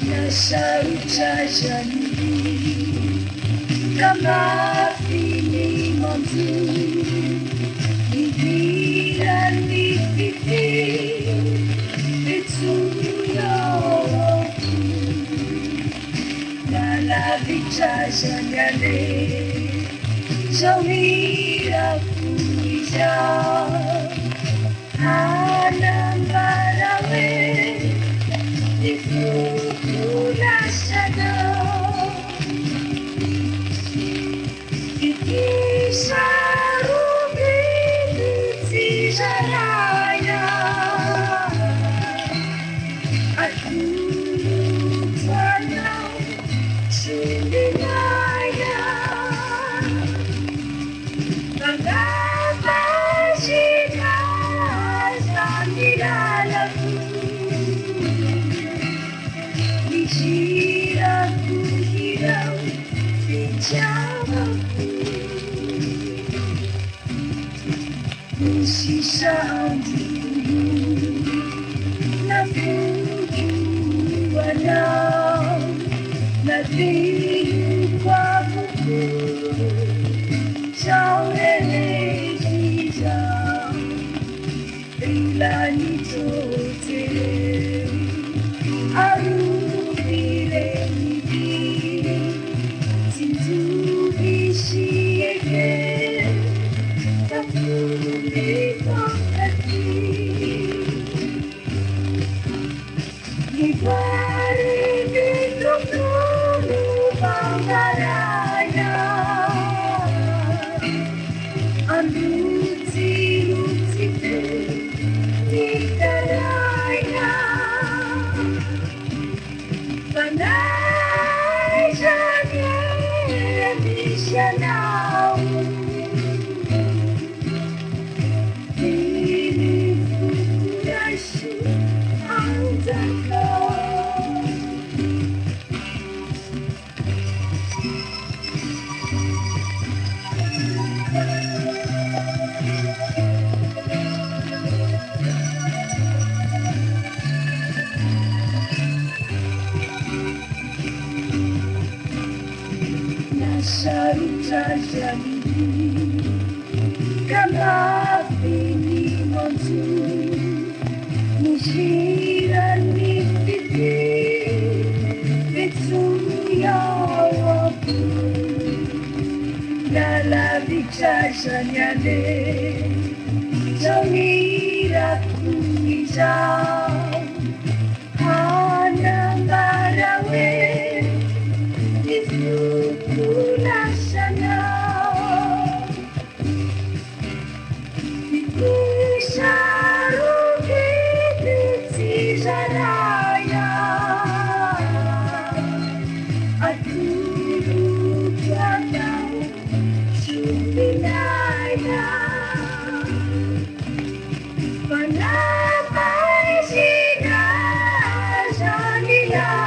nasa utajani kama vini mantu nigira nipipi etuyaoku nala vitajanyane jomira kuija anambarawe Ifukula sana Ikisa rubini tijaraya Aku tanau sindinaya Mengapa jika zandilalaku Giraku hirau pijabaku Musisaan dulu Nabuju wadau Nabihu kwa buku Jauh elejijau Bila nitote Aru Nasa utajani kama vini mantu Nishira nipipi etuyaoku Nala vitajanyane jomira kuija anambarawe Ifukula sana Ikisa rubini tijaraya Aku tanau sindinaya Mengapa jika zandilaya